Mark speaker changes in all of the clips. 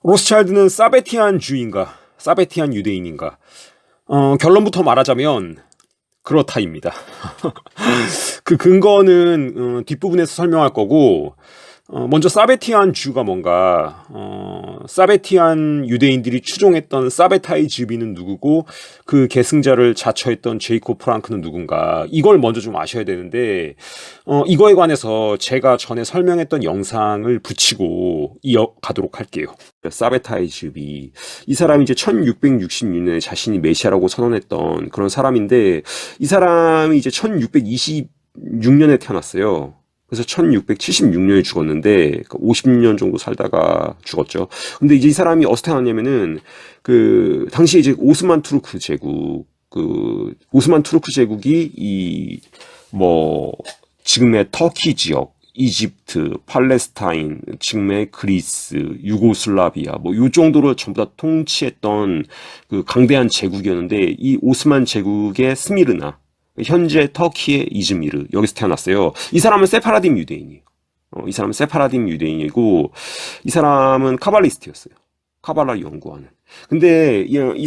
Speaker 1: 로스차일드는 사베티안 주의인가, 사베티안 유대인인가? 결론부터 말하자면 그렇다입니다. 그 근거는 뒷부분에서 설명할 거고, 먼저 사베티안 주가 뭔가, 사베티안 유대인들이 추종했던 사베타이 즈비는 누구고 그 계승자를 자처했던 제이콥 프랑크는 누군가, 이걸 먼저 좀 아셔야 되는데, 이거에 관해서 제가 전에 설명했던 영상을 붙이고 이어가도록 할게요. 사베타이 즈비, 이 사람이 이제 1666년에 자신이 메시아라고 선언했던 그런 사람인데, 이 사람이 이제 1626년에 태어났어요. 그래서 1676년에 죽었는데 50년 정도 살다가 죽었죠. 근데 이제 이 사람이 어디서 태어났냐면은 그 당시에 이제 오스만 투르크 제국, 그 오스만 투르크 제국이 이 뭐 지금의 터키 지역, 이집트, 팔레스타인, 지금의 그리스, 유고슬라비아 뭐 요 정도로 전부 다 통치했던 그 강대한 제국이었는데, 이 오스만 제국의 스미르나, 현재 터키의 이즈미르, 여기서 태어났어요. 이 사람은 세파라딤 유대인이에요. 이 사람은 세파라딤 유대인이고, 이 사람은 카발리스트였어요. 카발라 연구하는. 근데 이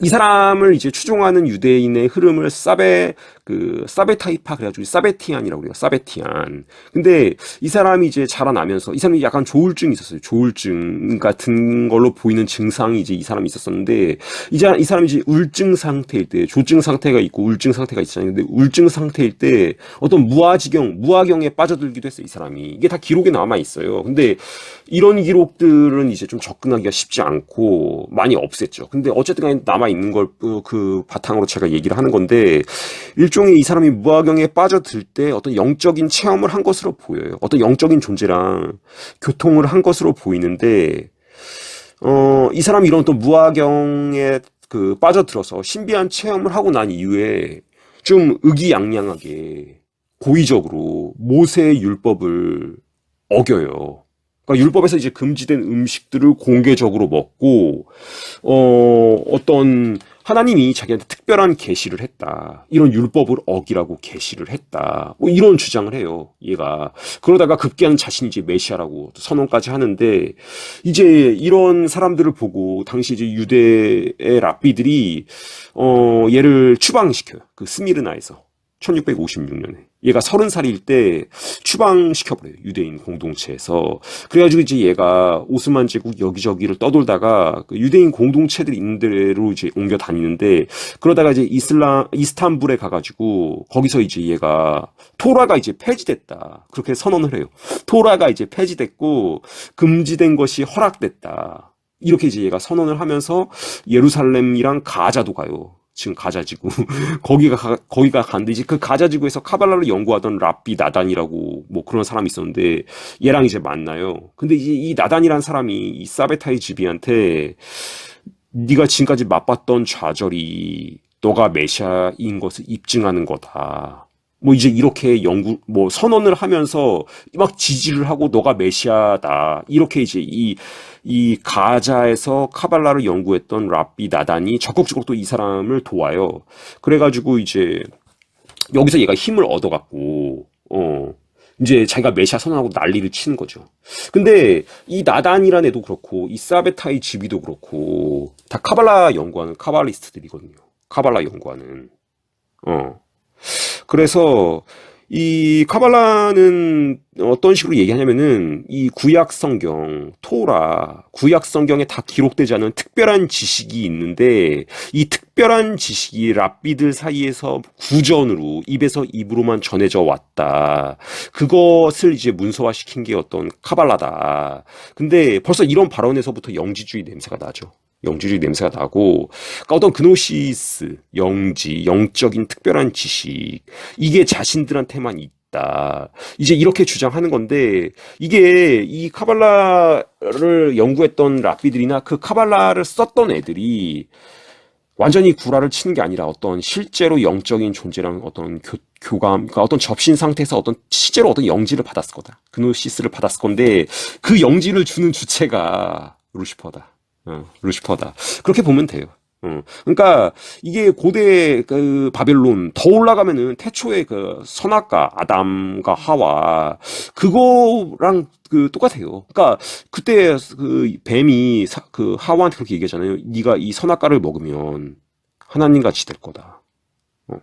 Speaker 1: 사람을 이제 추종하는 유대인의 흐름을 사베타이파 그래가지고 사베티안이라고 그래요. 사베티안. 근데 이 사람이 이제 자라나면서, 이 사람이 약간 조울증이 있었어요. 조울증 같은 걸로 보이는 증상이 이제 이 사람이 있었었는데, 이 사람이 이제 우울증 상태일 때, 조증 상태가 있고 우울증 상태가 있잖아요. 근데 우울증 상태일 때 어떤 무아경에 빠져들기도 했어요. 이 사람이. 이게 다 기록에 남아 있어요. 근데 이런 기록들은 이제 좀 접근하기가 쉽지 않고 많이 없앴죠. 근데 어쨌든 간에 남아 있는 걸 그 바탕으로 제가 얘기를 하는 건데, 일종의 이 사람이 무아경에 빠져들 때 어떤 영적인 체험을 한 것으로 보여요. 어떤 영적인 존재랑 교통을 한 것으로 보이는데, 이 사람이 이런 또 무아경에 그 빠져들어서 신비한 체험을 하고 난 이후에 좀 의기양양하게 고의적으로 모세의 율법을 어겨요. 그러니까 율법에서 이제 금지된 음식들을 공개적으로 먹고, 어떤 하나님이 자기한테 특별한 계시를 했다, 이런 율법을 어기라고 계시를 했다, 뭐 이런 주장을 해요, 얘가. 그러다가 급기야는 자신이 이제 메시아라고 선언까지 하는데, 이제 이런 사람들을 보고 당시 이제 유대의 랍비들이 얘를 추방시켜요. 그 스미르나에서 1656년에. 얘가 30살일 때 추방시켜버려요. 유대인 공동체에서. 그래가지고 이제 얘가 오스만 제국 여기저기를 떠돌다가 그 유대인 공동체들이 있는 데로 이제 옮겨 다니는데, 그러다가 이제 이스탄불에 가가지고 거기서 이제 얘가 토라가 이제 폐지됐다, 그렇게 선언을 해요. 토라가 이제 폐지됐고 금지된 것이 허락됐다, 이렇게 이제 얘가 선언을 하면서 예루살렘이랑 가자도 가요. 지금 가자지구. 거기가 간데, 이제 그 가자지구에서 카발라를 연구하던 랍비 나단이라고 뭐 그런 사람이 있었는데, 얘랑 이제 만나요. 근데 이제 이 나단이란 사람이 이 사베타이 즈비한테 네가 지금까지 맛봤던 좌절이 너가 메시아인 것을 입증하는 거다, 뭐 이제 이렇게 선언을 하면서 막 지지를 하고, 너가 메시아다, 이렇게 이제 이 가자에서 카발라를 연구했던 랍비 나단이 적극적으로 또 이 사람을 도와요. 그래가지고 이제 여기서 얘가 힘을 얻어갖고, 이제 자기가 메시아 선언하고 난리를 치는 거죠. 근데 이 나단이란 애도 그렇고 이 사베타이 즈비도 그렇고 다 카발라 연구하는 카발리스트들이거든요. 카발라 연구하는. 그래서 이 카발라는 어떤 식으로 얘기하냐면은, 이 구약 성경, 토라, 구약 성경에 다 기록되지 않은 특별한 지식이 있는데, 이 특별한 지식이 랍비들 사이에서 구전으로, 입에서 입으로만 전해져 왔다, 그것을 이제 문서화시킨 게 어떤 카발라다. 근데 벌써 이런 발언에서부터 영지주의 냄새가 나죠. 영지주의 냄새가 나고, 그러니까 어떤 그노시스, 영적인 특별한 지식, 이게 자신들한테만 있다, 이제 이렇게 주장하는 건데, 이게 이 카발라를 연구했던 랍비들이나 그 카발라를 썼던 애들이 완전히 구라를 치는 게 아니라 어떤 실제로 영적인 존재랑 어떤 교감, 그러니까 어떤 접신 상태에서 어떤 실제로 어떤 영지를 받았을 거다, 그노시스를 받았을 건데, 그 영지를 주는 주체가 루시퍼다. 루시퍼다. 그렇게 보면 돼요. 그러니까 이게 고대 그 바벨론 더 올라가면은 태초에 그 선악과 아담과 하와 그거랑 그 똑같아요. 그러니까 그때 그 뱀이 그 하와한테 그렇게 얘기하잖아요. 네가 이 선악과를 먹으면 하나님 같이 될 거다. 어.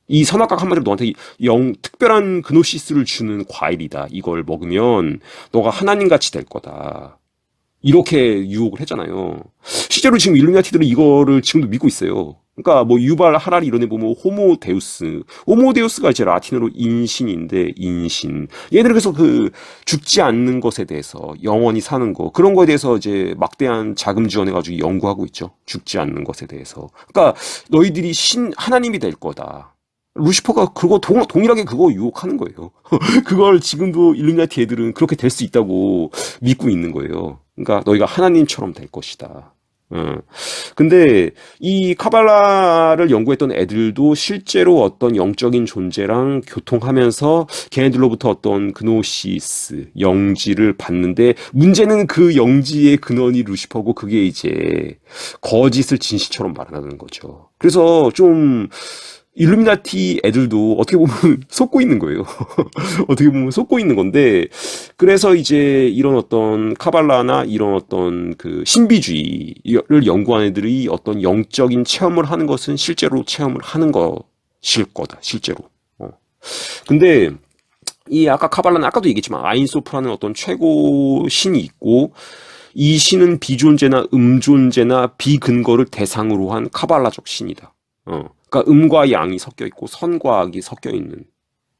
Speaker 1: 이 선악과가 한마디로 너한테 특별한 그노시스를 주는 과일이다. 이걸 먹으면 너가 하나님 같이 될 거다. 이렇게 유혹을 했잖아요. 실제로 지금 일루미나티들은 이거를 지금도 믿고 있어요. 그러니까 뭐 유발 하라리 이런 애 보면 호모데우스가 이제 라틴어로 인신인데 인신. 얘들은 그래서 그 죽지 않는 것에 대해서 영원히 사는 거 그런 거에 대해서 이제 막대한 자금 지원해가지고 연구하고 있죠. 죽지 않는 것에 대해서. 그러니까 너희들이 하나님이 될 거다. 루시퍼가 그거 동일하게 그거 유혹하는 거예요. 그걸 지금도 일루미나티 애들은 그렇게 될 수 있다고 믿고 있는 거예요. 그러니까 너희가 하나님처럼 될 것이다. 근데 이 카발라를 연구했던 애들도 실제로 어떤 영적인 존재랑 교통하면서 걔네들로부터 어떤 그노시스, 영지를 받는데 문제는 그 영지의 근원이 루시퍼고 그게 이제 거짓을 진실처럼 말하는 거죠. 그래서 좀 일루미나티 애들도 어떻게 보면 속고 있는 거예요. 어떻게 보면 속고 있는 건데, 그래서 이제 이런 어떤 카발라나 이런 어떤 그 신비주의를 연구한 애들이 어떤 영적인 체험을 하는 것은 실제로 체험을 하는 것일 거다, 실제로. 근데 이 아까 카발라는 아까도 얘기했지만 아인소프라는 어떤 최고 신이 있고, 이 신은 비존재나 음존재나 비근거를 대상으로 한 카발라적 신이다. 그러니까 음과 양이 섞여 있고 선과 악이 섞여 있는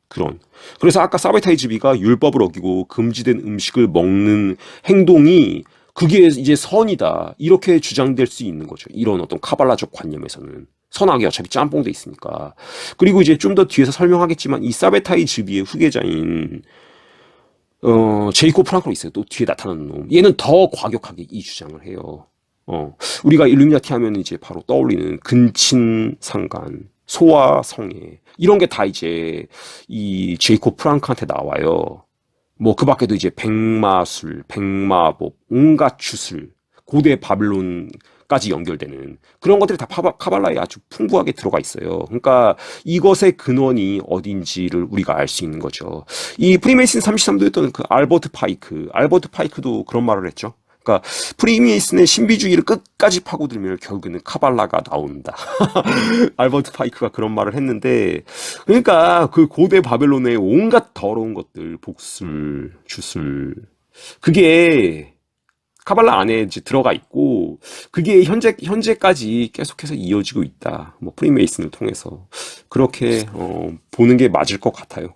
Speaker 1: 그런. 그래서 아까 사베타이즈비가 율법을 어기고 금지된 음식을 먹는 행동이 그게 이제 선이다. 이렇게 주장될 수 있는 거죠. 이런 어떤 카발라적 관념에서는. 선악이 어차피 짬뽕돼 있으니까. 그리고 이제 좀 더 뒤에서 설명하겠지만 이 사베타이즈비의 후계자인 제이콥 프랑크로 있어요. 또 뒤에 나타나는 놈. 얘는 더 과격하게 이 주장을 해요. 우리가 일루미나티 하면 이제 바로 떠올리는 근친상간, 소아성애 이런 게 다 이제 이 제이콥 프랑크한테 나와요. 뭐 그 밖에도 이제 백마술, 백마법, 온갖 주술, 고대 바빌론까지 연결되는 그런 것들이 다 카발라에 아주 풍부하게 들어가 있어요. 그러니까 이것의 근원이 어딘지를 우리가 알 수 있는 거죠. 이 프리메이슨 33도였던 그 알버트 파이크도 그런 말을 했죠. 그러니까 프리메이슨의 신비주의를 끝까지 파고들면 결국에는 카발라가 나온다. 알버트 파이크가 그런 말을 했는데, 그러니까 그 고대 바벨론의 온갖 더러운 것들, 복술, 주술, 그게 카발라 안에 이제 들어가 있고, 그게 현재까지 계속해서 이어지고 있다. 뭐 프리메이슨을 통해서 그렇게 보는 게 맞을 것 같아요.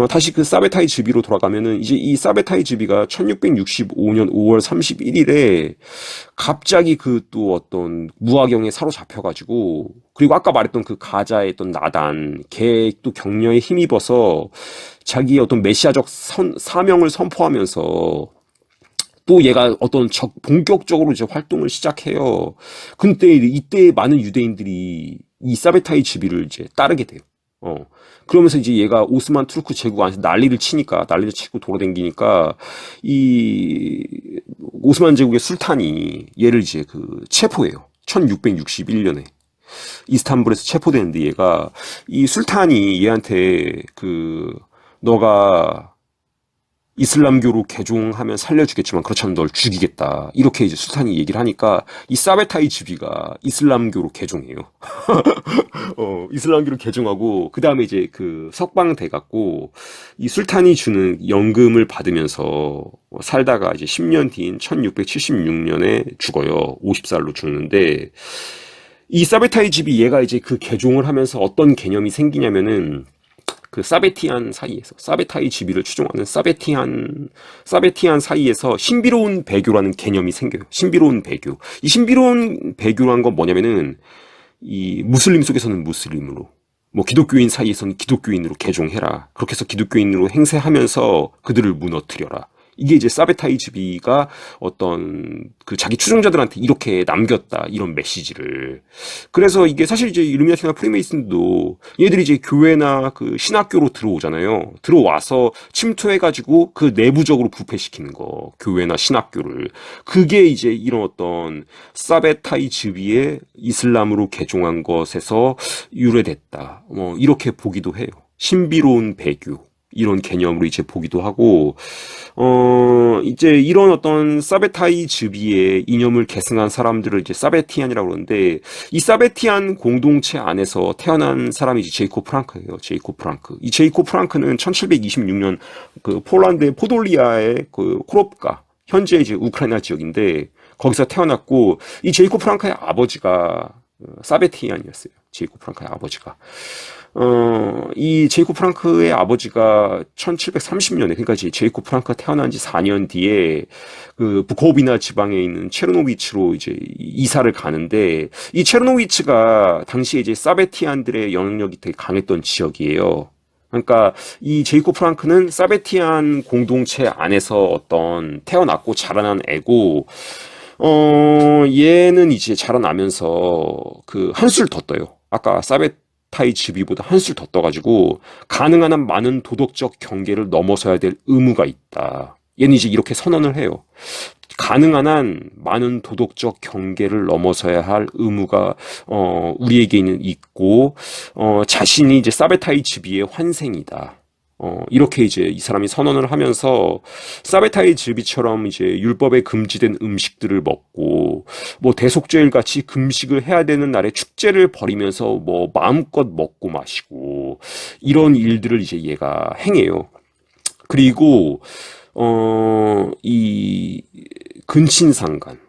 Speaker 1: 다시 그 사베타이 즈비로 돌아가면은 이제 이 사베타이 즈비가 1665년 5월 31일에 갑자기 그 또 어떤 무화경에 사로잡혀가지고, 그리고 아까 말했던 그 가자의 어떤 나단 걔 또 격려에 힘입어서 자기의 어떤 메시아적 사명을 선포하면서 또 얘가 어떤 본격적으로 이제 활동을 시작해요. 근데 이때 많은 유대인들이 이 사베타이 즈비를 이제 따르게 돼요. 그러면서 이제 얘가 오스만 투르크 제국 안에서 난리를 치고 돌아다니니까 이 오스만 제국의 술탄이 얘를 이제 그 체포해요. 1661년에 이스탄불에서 체포되는데 얘가 이 술탄이 얘한테 그 너가 이슬람교로 개종하면 살려주겠지만 그렇지 않으면 널 죽이겠다. 이렇게 이제 술탄이 얘기를 하니까 이 사베타이 즈비가 이슬람교로 개종해요. 이슬람교로 개종하고 그 다음에 이제 그 석방돼 갖고 이 술탄이 주는 연금을 받으면서 살다가 이제 10년 뒤인 1676년에 죽어요. 50살로 죽는데 이 사베타이 즈비 얘가 이제 그 개종을 하면서 어떤 개념이 생기냐면은 그 사베타이 즈비를 추종하는 사베티안 사이에서 신비로운 배교라는 개념이 생겨요. 신비로운 배교. 이 신비로운 배교라는 건 뭐냐면은 이 무슬림 속에서는 무슬림으로, 뭐 기독교인 사이에서는 기독교인으로 개종해라. 그렇게 해서 기독교인으로 행세하면서 그들을 무너뜨려라. 이게 이제 사베타이 즈비가 어떤 그 자기 추종자들한테 이렇게 남겼다 이런 메시지를. 그래서 이게 사실 이제 일루미나티나 프리메이슨도 얘들이 이제 교회나 그 신학교로 들어오잖아요. 들어와서 침투해가지고 그 내부적으로 부패시키는 거, 교회나 신학교를. 그게 이제 이런 어떤 사베타이 즈비의 이슬람으로 개종한 것에서 유래됐다. 뭐 이렇게 보기도 해요. 신비로운 배교. 이런 개념으로 이제 보기도 하고, 이제 이런 어떤 사베타이 즈비의 이념을 계승한 사람들을 이제 사베티안이라고 그러는데, 이 사베티안 공동체 안에서 태어난 사람이 이제 제이콥 프랑크예요. 제이콥 프랑크. 이 제이콥 프랑크는 1726년 그 폴란드의 포돌리아의 그 코롭가, 현재 이제 우크라이나 지역인데, 거기서 태어났고, 이 제이콥 프랑크의 아버지가 사베티안이었어요. 제이콥 프랑크의 아버지가. 이 제이콥 프랑크의 아버지가 1730년에, 그러니까 제이콥 프랑크가 태어난 지 4년 뒤에 그 부코비나 지방에 있는 체르노비츠로 이제 이사를 가는데, 이 체르노비츠가 당시에 이제 사베티안들의 영향력이 되게 강했던 지역이에요. 그러니까 이 제이콥 프랑크는 사베티안 공동체 안에서 어떤 태어났고 자라난 애고, 얘는 이제 자라나면서 그 한술 더 떠요. 아까 사베타이 즈비보다 한술 더 떠가지고 가능한 한 많은 도덕적 경계를 넘어서야 될 의무가 있다. 얘는 이제 이렇게 선언을 해요. 가능한 한 많은 도덕적 경계를 넘어서야 할 의무가 우리에게는 있고 자신이 이제 사베타이 즈비의 환생이다. 이렇게 이제 이 사람이 선언을 하면서 사베타이 즈비처럼 이제 율법에 금지된 음식들을 먹고 뭐 대속죄일 같이 금식을 해야 되는 날에 축제를 벌이면서 뭐 마음껏 먹고 마시고 이런 일들을 이제 얘가 행해요. 그리고 이 근친상간,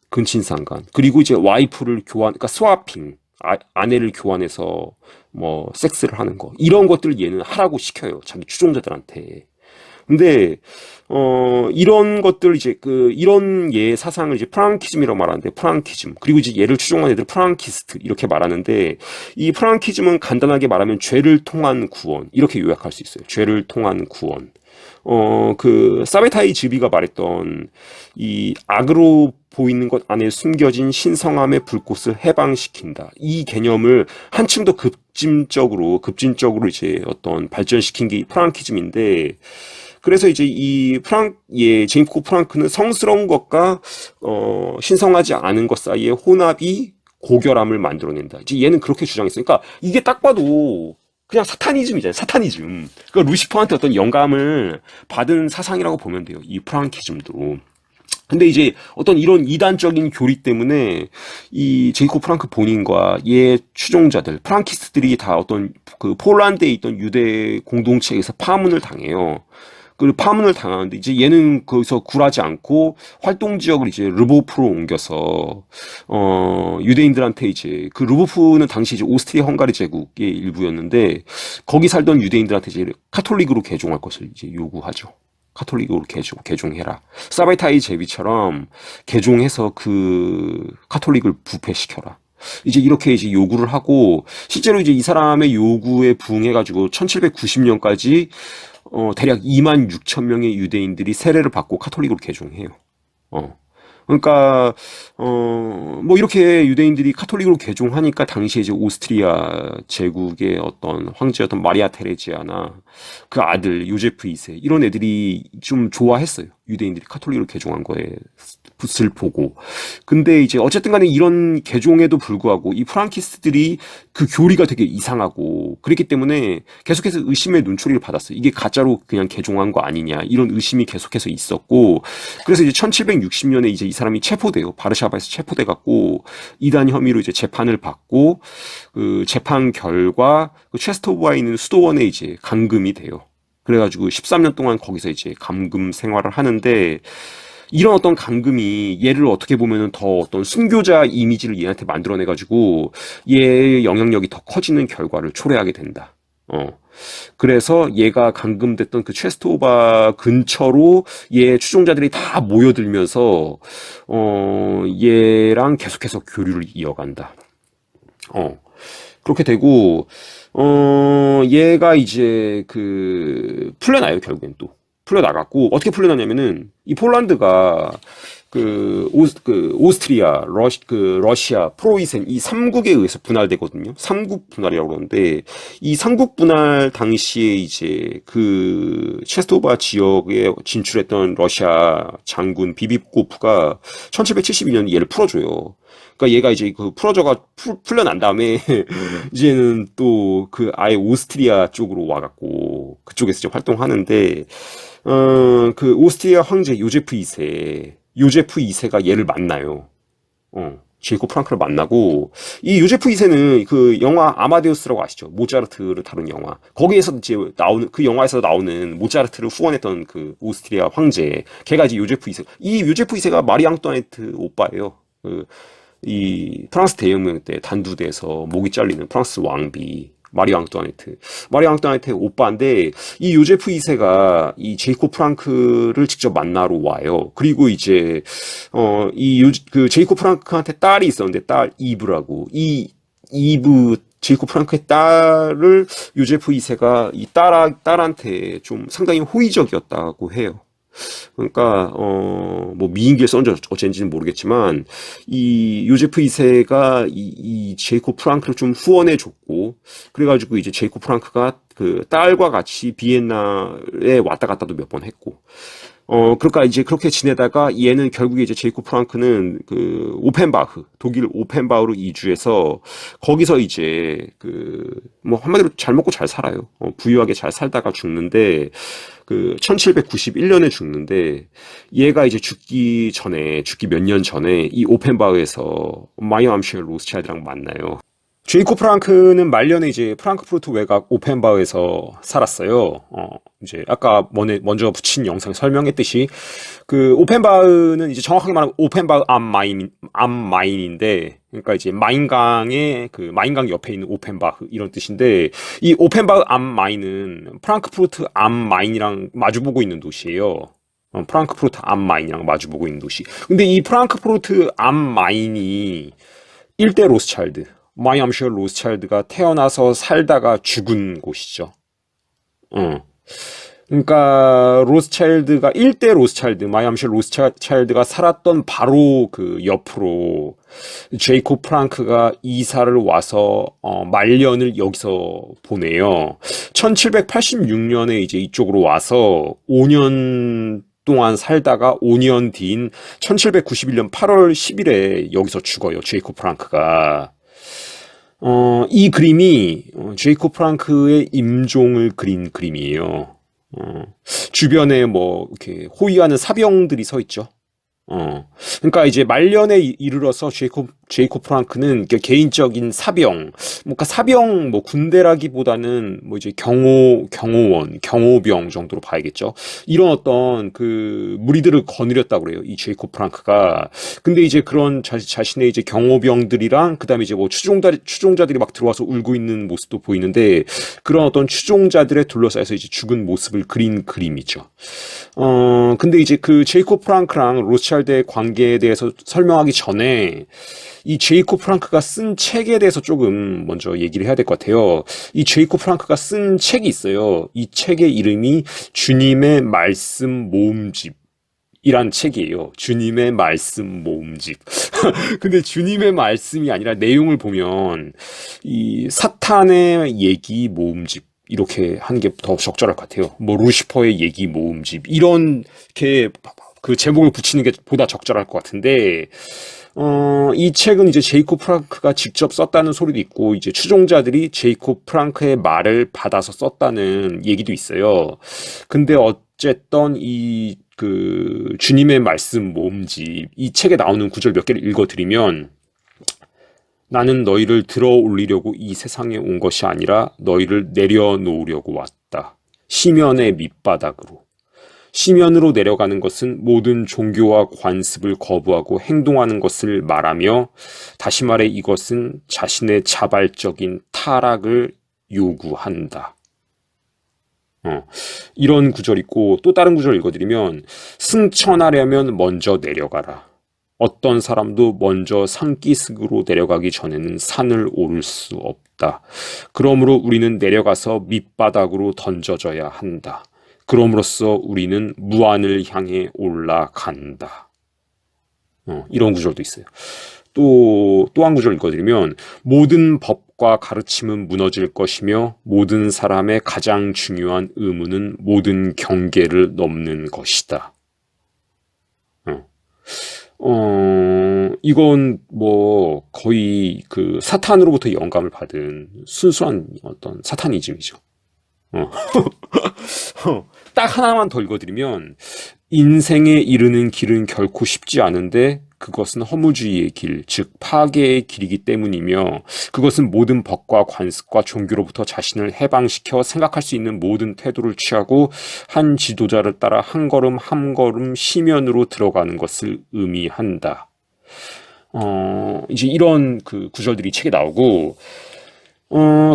Speaker 1: 근친상간 그리고 이제 와이프를 교환, 그러니까 스와핑, 아내를 교환해서 뭐 섹스를 하는 거 이런 것들 얘는 하라고 시켜요. 자기 추종자들한테. 근데 이런 것들 이제 그 이런 얘 사상을 이제 프랑키즘이라고 말하는데, 프랑키즘 그리고 이제 얘를 추종한 애들 프랑키스트 이렇게 말하는데, 이 프랑키즘은 간단하게 말하면 죄를 통한 구원 이렇게 요약할 수 있어요. 죄를 통한 구원. 그 사베타이 즈비가 말했던 이 악으로 보이는 것 안에 숨겨진 신성함의 불꽃을 해방시킨다. 이 개념을 한층 더 급진적으로 이제 어떤 발전시킨 게 프랑키즘인데, 그래서 이제 제이콥 프랑크는 성스러운 것과 신성하지 않은 것 사이의 혼합이 고결함을 만들어낸다. 이제 얘는 그렇게 주장했어요. 그러니까 이게 딱 봐도 그냥 사타니즘이잖아요. 사타니즘. 그러니까 루시퍼한테 어떤 영감을 받은 사상이라고 보면 돼요. 이 프랑키즘도. 근데 이제 어떤 이런 이단적인 교리 때문에 이 제이콥 프랑크 본인과 얘 추종자들, 프랑키스트들이 다 어떤 그 폴란드에 있던 유대 공동체에서 파문을 당해요. 그 파문을 당하는데 이제 얘는 거기서 굴하지 않고 활동 지역을 이제 르보프로 옮겨서 유대인들한테 이제 그 르보프는 당시 이제 오스트리아 헝가리 제국의 일부였는데, 거기 살던 유대인들한테 이제 카톨릭으로 개종할 것을 이제 요구하죠. 카톨릭으로 개종해라. 사베타이 제비처럼 개종해서 그 카톨릭을 부패시켜라. 이제 이렇게 이제 요구를 하고, 실제로 이제 이 사람의 요구에 부응해가지고 1790년까지 대략 2만 6천 명의 유대인들이 세례를 받고 카톨릭으로 개종해요. 그러니까 뭐 이렇게 유대인들이 카톨릭으로 개종하니까 당시에 이제 오스트리아 제국의 어떤 황제였던 마리아 테레지아나 그 아들 요제프 2세 이런 애들이 좀 좋아했어요. 유대인들이 카톨릭으로 개종한 거에 붓을 보고. 근데 이제 어쨌든 간에 이런 개종에도 불구하고 이 프랑키스트들이 그 교리가 되게 이상하고 그랬기 때문에 계속해서 의심의 눈초리를 받았어요. 이게 가짜로 그냥 개종한 거 아니냐, 이런 의심이 계속해서 있었고, 그래서 이제 1760년에 이제 이 사람이 체포돼요. 바르샤바에서 체포돼 갖고 이단 혐의로 이제 재판을 받고, 그 재판 결과 그 체스토브와에 있는 수도원에 이제 감금이 돼요. 그래가지고 13년 동안 거기서 이제 감금 생활을 하는데, 이런 어떤 감금이 얘를 어떻게 보면은 더 어떤 순교자 이미지를 얘한테 만들어내가지고 얘의 영향력이 더 커지는 결과를 초래하게 된다. 그래서 얘가 감금됐던 그 체스토바 근처로 얘 추종자들이 다 모여들면서 얘랑 계속해서 교류를 이어간다. 그렇게 되고 얘가 이제 그 풀려나요. 결국엔 또 풀려나갔고, 어떻게 풀려나냐면은, 이 폴란드가 오스트리아, 러시아, 프로이센 이 3국에 의해서 분할되거든요. 3국 분할이라고 그러는데, 이 3국 분할 당시에 이제 그 체스토바 지역에 진출했던 러시아 장군 비비코프가 1772년에 얘를 풀어줘요. 그러니까 얘가 이제 그 풀려난 다음에 이제는 또 그 아예 오스트리아 쪽으로 와갖고 그쪽에서 이제 활동하는데, 그 오스트리아 황제 요제프 2세가 얘를 만나요. 제이콥 프랑크를 만나고, 이 요제프 2세는 그 영화 아마데우스라고 아시죠? 모차르트를 다룬 영화. 거기에서 이제 그 영화에서 나오는 모차르트를 후원했던 그 오스트리아 황제. 걔가 이제 요제프 2세. 이 요제프 2세가 마리 앙뚜아네트 오빠예요. 이 프랑스 대혁명 때 단두대에서 목이 잘리는 프랑스 왕비. 마리 앙뚜아네트의 오빠인데, 이 요제프 2세가 이 제이콥 프랑크를 직접 만나러 와요. 그리고 이제 그 제이콥 프랑크한테 딸이 있었는데, 딸 이브라고, 제이콥 프랑크의 딸을 요제프 2세가 이 딸한테 좀 상당히 호의적이었다고 해요. 그러니까 뭐 미인기에 썼는지 어쩐지는 모르겠지만, 이 요제프 2세가 이 제이콥 프랑크를 좀 후원해 줬고, 그래가지고 이제 제이콥 프랑크가 그 딸과 같이 비엔나에 왔다 갔다도 몇 번 했고, 그러니까 이제 그렇게 지내다가 얘는 결국에 이제 제이콥 프랑크는 그 독일 오펜바흐로 이주해서 거기서 이제 뭐 한마디로 잘 먹고 잘 살아요. 부유하게 잘 살다가 죽는데, 1791년에 죽는데, 얘가 이제 죽기 몇 년 전에 이 오펜바흐에서 마이어 암슈엘 로스차일드랑 만나요. 제이콥 프랑크는 말년에 이제 프랑크푸르트 외곽 오펜바흐에서 살았어요. 이제 아까 먼저 붙인 영상 설명했듯이, 그 오펜바흐는 이제 정확하게 말하면 오펜바흐 암마인인데, 그러니까 이제 마인강 옆에 있는 오펜바흐 이런 뜻인데, 이 오펜바흐 암마인은 프랑크푸르트 암마인이랑 마주보고 있는 도시예요. 프랑크푸르트 암마인이랑 마주보고 있는 도시. 근데 이 프랑크푸르트 암마인이 일대 로스차일드, 마이 암슈엘 로스차일드가 태어나서 살다가 죽은 곳이죠. 그러니까 일대 로스차일드, 마이 암슈엘 로스차일드가 살았던 바로 그 옆으로 제이콥 프랑크가 이사를 와서 말년을 여기서 보내요. 1786년에 이제 이쪽으로 와서 5년 동안 살다가 5년 뒤인 1791년 8월 10일에 여기서 죽어요. 제이콥 프랑크가. 이 그림이 제이콥 프랑크의 임종을 그린 그림이에요. 주변에 뭐 이렇게 호위하는 사병들이 서 있죠. 그러니까 이제 말년에 이르러서 제이콥 프랑크는 개인적인 사병, 그러니까 사병, 뭐 군대라기보다는 뭐 이제 경호병 정도로 봐야겠죠. 이런 어떤 그 무리들을 거느렸다고 그래요, 이 제이콥 프랑크가. 근데 이제 그런 자신의 이제 경호병들이랑, 그 다음에 이제 뭐 추종자들이 막 들어와서 울고 있는 모습도 보이는데, 그런 어떤 추종자들에 둘러싸여서 이제 죽은 모습을 그린 그림이죠. 근데 이제 그 제이콥 프랑크랑 로스차일드의 관계에 대해서 설명하기 전에, 이 제이콥 프랑크가 쓴 책에 대해서 조금 먼저 얘기를 해야 될 것 같아요. 이 제이콥 프랑크가 쓴 책이 있어요. 이 책의 이름이 주님의 말씀 모음집 이란 책이에요. 주님의 말씀 모음집. 근데 주님의 말씀이 아니라 내용을 보면 이 사탄의 얘기 모음집 이렇게 하는 게 더 적절할 것 같아요. 뭐 루시퍼의 얘기 모음집 이렇게 그 제목을 붙이는 게 보다 적절할 것 같은데, 이 책은 이제 제이콥 프랑크가 직접 썼다는 소리도 있고, 이제 추종자들이 제이콥 프랑크의 말을 받아서 썼다는 얘기도 있어요. 근데 어쨌든 그 주님의 말씀 모음집 이 책에 나오는 구절 몇 개를 읽어드리면, 나는 너희를 들어 올리려고 이 세상에 온 것이 아니라 너희를 내려놓으려고 왔다. 시면의 밑바닥으로. 시면으로 내려가는 것은 모든 종교와 관습을 거부하고 행동하는 것을 말하며, 다시 말해 이것은 자신의 자발적인 타락을 요구한다. 이런 구절 있고, 또 다른 구절 읽어드리면, 승천하려면 먼저 내려가라. 어떤 사람도 먼저 산기슭으로 내려가기 전에는 산을 오를 수 없다. 그러므로 우리는 내려가서 밑바닥으로 던져져야 한다. 그럼으로써 우리는 무한을 향해 올라간다. 이런 구절도 있어요. 또 한 구절 읽어드리면 모든 법과 가르침은 무너질 것이며 모든 사람의 가장 중요한 의무는 모든 경계를 넘는 것이다. 이건 뭐 거의 그 사탄으로부터 영감을 받은 순수한 어떤 사타니즘이죠. 딱 하나만 더 읽어드리면 인생에 이르는 길은 결코 쉽지 않은데 그것은 허무주의의 길, 즉 파괴의 길이기 때문이며 그것은 모든 법과 관습과 종교로부터 자신을 해방시켜 생각할 수 있는 모든 태도를 취하고 한 지도자를 따라 한 걸음 한 걸음 시면으로 들어가는 것을 의미한다. 이제 이런 그 구절들이 책에 나오고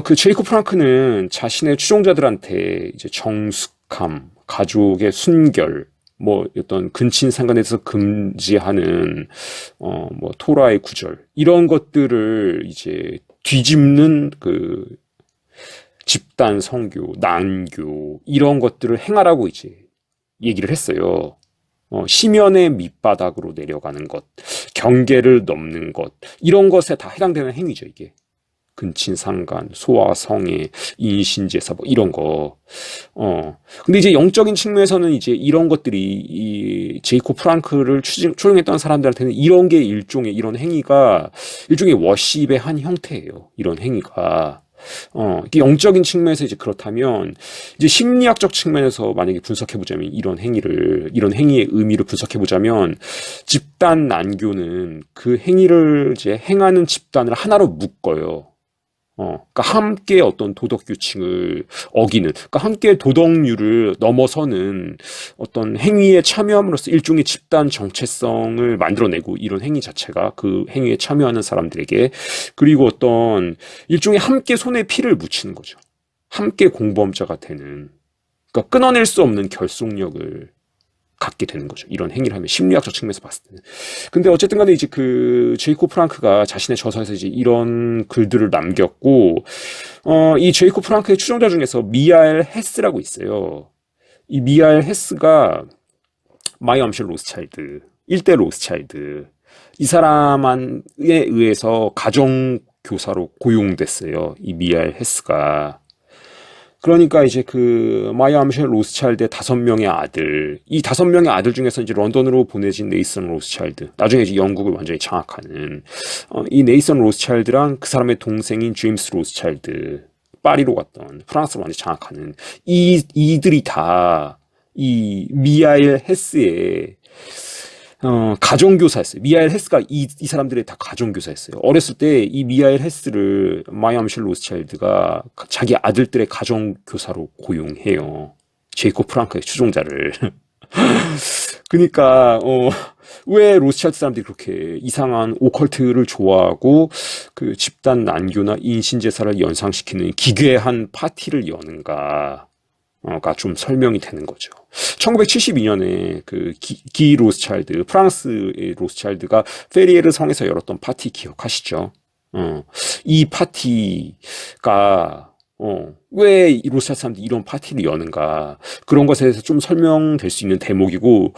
Speaker 1: 그 제이콥 프랑크는 자신의 추종자들한테 이제 정숙함, 가족의 순결, 뭐 어떤 근친 상간에서 금지하는 뭐 토라의 구절 이런 것들을 이제 뒤집는 그 집단 성교, 난교 이런 것들을 행하라고 이제 얘기를 했어요. 심연의 밑바닥으로 내려가는 것, 경계를 넘는 것 이런 것에 다 해당되는 행위죠, 이게. 근친상간, 소아성애, 인신제사 뭐 이런 거. 근데 이제 영적인 측면에서는 이제 이런 것들이 이 제이콥 프랑크를 추종했던 사람들한테는 이런 게 일종의 이런 행위가 일종의 워십의 한 형태예요. 이런 행위가. 이게 영적인 측면에서 이제 그렇다면 이제 심리학적 측면에서 만약에 분석해보자면 이런 행위의 의미를 분석해보자면 집단 난교는 그 행위를 이제 행하는 집단을 하나로 묶어요. 그러니까 함께 어떤 도덕 규칙을 어기는, 그러니까 함께 도덕률을 넘어서는 어떤 행위에 참여함으로써 일종의 집단 정체성을 만들어내고 이런 행위 자체가 그 행위에 참여하는 사람들에게 그리고 어떤 일종의 함께 손에 피를 묻히는 거죠. 함께 공범자가 되는, 그러니까 끊어낼 수 없는 결속력을 갖게 되는 거죠. 이런 행위를 하면 심리학적 측면에서 봤을 때는. 근데 어쨌든 간에 이제 그 제이콥 프랑크가 자신의 저서에서 이제 이런 글들을 남겼고 이 제이콥 프랑크의 추종자 중에서 미하엘 헤스라고 있어요. 이 미하엘 헤스가 마이 암쉘 로스차일드, 일대 로스차일드 이 사람에 의해서 가정교사로 고용됐어요. 이 미하엘 헤스가. 그러니까 이제 그 마이 암쉘 로스차일드의 5명의 아들, 이 5명의 아들 중에서 이제 런던으로 보내진 네이선 로스차일드, 나중에 이제 영국을 완전히 장악하는 이 네이선 로스차일드랑 그 사람의 동생인 제임스 로스차일드, 파리로 갔던 프랑스를 완전히 장악하는 이들이 다 이 미하엘 헤스의 가정교사였어요. 미하엘 헤스가 이 사람들의 다 가정교사였어요. 어렸을 때 이 미하엘 헤스를 마이 암쉘 로스차일드가 자기 아들들의 가정교사로 고용해요. 제이콥 프랑크의 추종자를. 그러니까 왜 로스차일드 사람들이 그렇게 이상한 오컬트를 좋아하고 그 집단 난교나 인신제사를 연상시키는 기괴한 파티를 여는가? 가 좀 설명이 되는 거죠. 1972년에 그 기 로스차일드, 프랑스의 로스차일드가 페리에르 성에서 열었던 파티 기억하시죠? 이 파티가 왜 이 로스차일드 사람들이 이런 파티를 여는가 그런 것에 대해서 좀 설명될 수 있는 대목이고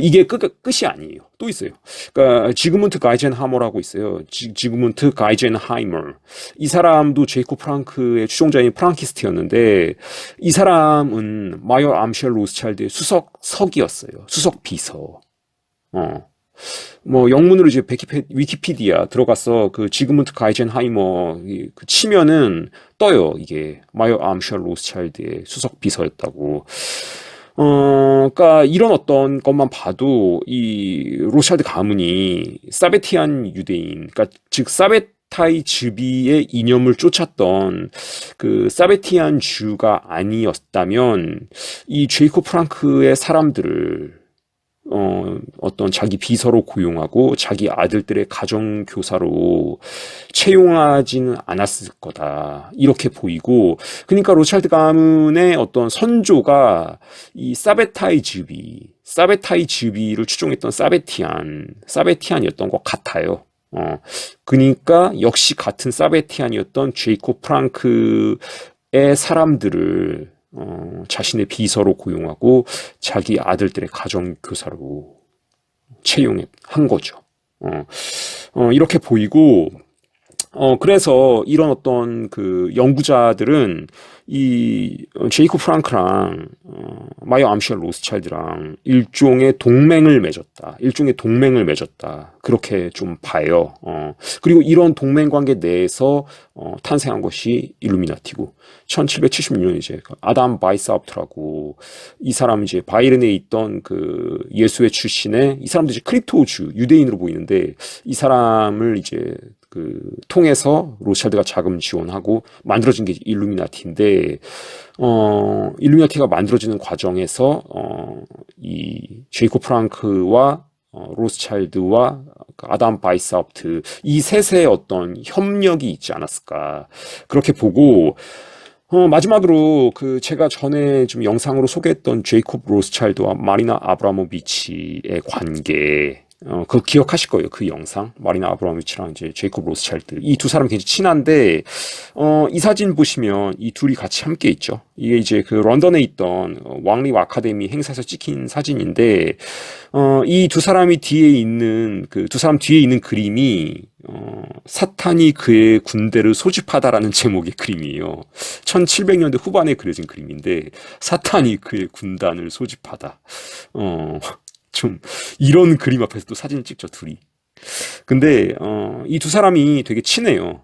Speaker 1: 이게 끝이 아니에요. 또 있어요. 그러니까 지그문트 가이젠하머라고 있어요. 지그문트 가이젠하이머. 이 사람도 제이콥 프랑크의 추종자인 프랑키스트였는데 이 사람은 마이어 암쉘 로스차일드의 수석이었어요. 수석 비서. 뭐 영문으로 이제 위키피디아 들어가서 그 지그문트 가이젠하이머 그 치면은 떠요. 이게 마이어 암쉘 로스차일드의 수석 비서였다고. 그러니까 이런 어떤 것만 봐도 이 로스차일드 가문이 사베티안 유대인, 그러니까 즉 사베타이 즈비의 이념을 쫓았던 그 사베티안 주가 아니었다면 이 제이콥 프랑크의 사람들을 어떤 자기 비서로 고용하고 자기 아들들의 가정교사로 채용하지는 않았을 거다. 이렇게 보이고, 그러니까 로스차일드 가문의 어떤 선조가 이 사베타이 즈비를 추종했던 사베티안이었던 것 같아요. 그러니까 역시 같은 사베티안이었던 제이콥 프랑크의 사람들을 자신의 비서로 고용하고 자기 아들들의 가정교사로 채용한 거죠. 이렇게 보이고, 그래서 이런 어떤 그 연구자들은 이 제이콥 프랑크랑 마이어 암시엘 로스차일드랑 일종의 동맹을 맺었다. 그렇게 좀 봐요. 그리고 이런 동맹 관계 내에서 탄생한 것이 일루미나티고, 1776년 이제 아담 바이사업트라고, 이 사람 이제 바이른에 있던 그 예수회 출신의, 이 사람도 이제 크립토주 유대인으로 보이는데, 이 사람을 이제 그 통해서 로스차일드가 자금 지원하고 만들어진 게 일루미나티인데, 일루미나티가 만들어지는 과정에서 이 제이콥 프랑크와 로스차일드와 아담 바이사업트, 이 셋의 어떤 협력이 있지 않았을까, 그렇게 보고, 마지막으로 그 제가 전에 좀 영상으로 소개했던 제이콥 로스차일드와 마리나 아브라모비치의 관계, 그거 기억하실 거예요. 그 영상. 마리나 아브라모비치랑 이제 제이콥 로스차일드. 이 두 사람 굉장히 친한데, 이 사진 보시면 이 둘이 같이 함께 있죠. 이게 이제 그 런던에 있던 왕립 아카데미 행사에서 찍힌 사진인데, 이 두 사람이 뒤에 있는, 그 두 사람 뒤에 있는 그림이, 사탄이 그의 군대를 소집하다라는 제목의 그림이에요. 1700년대 후반에 그려진 그림인데, 사탄이 그의 군단을 소집하다. 좀 이런 그림 앞에서 또 사진을 찍죠, 둘이. 근데 이 두 사람이 되게 친해요.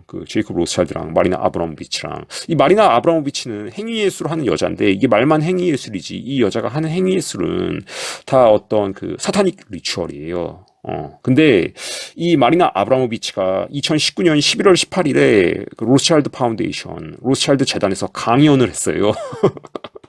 Speaker 1: 그 제이콥 로스차일드랑 마리나 아브라모비치랑. 이 마리나 아브라모비치는 행위예술을 하는 여자인데, 이게 말만 행위예술이지 이 여자가 하는 행위예술은 다 어떤 그 사타닉 리추얼이에요. 근데 이 마리나 아브라모비치가 2019년 11월 18일에 그 로스차일드 파운데이션, 로스차일드 재단에서 강연을 했어요.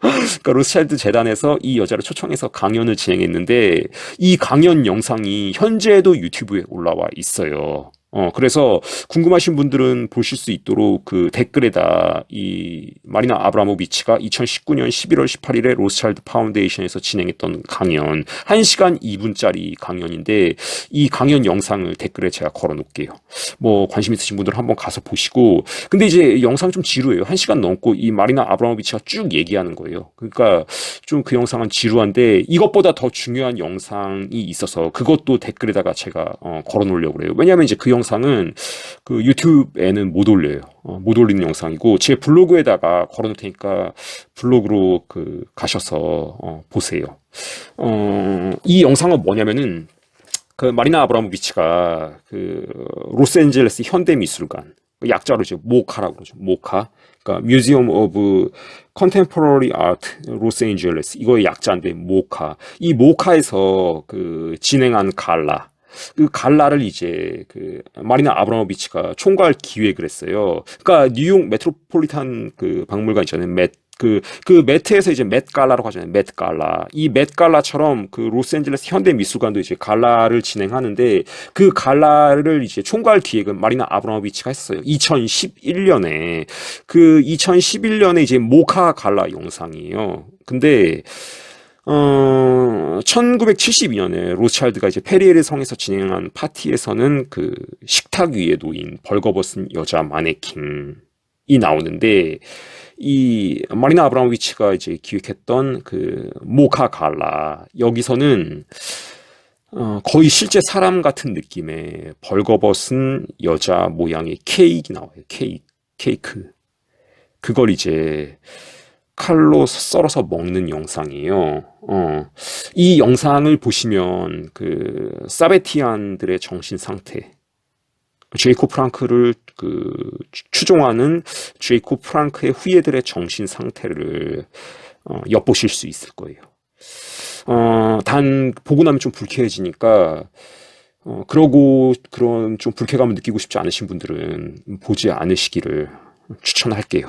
Speaker 1: 그러니까 로스차일드 재단에서 이 여자를 초청해서 강연을 진행했는데, 이 강연 영상이 현재도 유튜브에 올라와 있어요. 그래서 궁금하신 분들은 보실 수 있도록 그 댓글에다 이 마리나 아브라모비치가 2019년 11월 18일에 로스차일드 파운데이션에서 진행했던 강연, 1시간 2분짜리 강연인데, 이 강연 영상을 댓글에 제가 걸어 놓을게요. 뭐 관심 있으신 분들은 한번 가서 보시고. 근데 이제 영상 좀 지루해요. 1시간 넘고 이 마리나 아브라모비치가 쭉 얘기하는 거예요. 그러니까 좀 그 영상은 지루한데, 이것보다 더 중요한 영상이 있어서 그것도 댓글에다가 제가 걸어 놓으려고 그래요. 왜냐하면 이제 그 영상은 그 유튜브에는 못 올려요. 못 올리는 영상이고, 제 블로그에다가 걸어 놓을 테니까 블로그로 그 가셔서 보세요. 이 영상은 뭐냐면은, 그 마리나 아브라모비치가 그 로스앤젤레스 현대미술관, 약자로 이제 모카라고 그러죠. 모카. 그러니까 뮤지엄 오브 컨템포러리 아트 로스앤젤레스, 이거의 약자인데 모카. 이 모카에서 그 진행한 갈라, 그 갈라를 이제 그 마리나 아브라모비치가 총괄 기획을 했어요. 그러니까 뉴욕 메트로폴리탄 그 박물관 있잖아요. 그 매트에서 이제 맷 갈라라고 하잖아요. 맷 갈라. 이 맷 갈라처럼 그 로스앤젤레스 현대 미술관도 이제 갈라를 진행하는데, 그 갈라를 이제 총괄 기획은 마리나 아브라모비치가 했어요. 2011년에. 그 2011년에 이제 모카 갈라 영상이에요. 근데 1972년에 로스차일드가 이제 페리에르 성에서 진행한 파티에서는 그 식탁 위에 놓인 벌거벗은 여자 마네킹이 나오는데, 이 마리나 아브라모비치가 이제 기획했던 그 모카 갈라, 여기서는 거의 실제 사람 같은 느낌의 벌거벗은 여자 모양의 케이크 나와요. 케이크. 그걸 이제 칼로 썰어서 먹는 영상이에요. 이 영상을 보시면 그 사베티안들의 정신 상태, 제이콥 프랑크를 그 추종하는 제이콥 프랑크의 후예들의 정신 상태를 엿보실 수 있을 거예요. 단 보고 나면 좀 불쾌해지니까, 그러고 그런 좀 불쾌감을 느끼고 싶지 않으신 분들은 보지 않으시기를 추천할게요.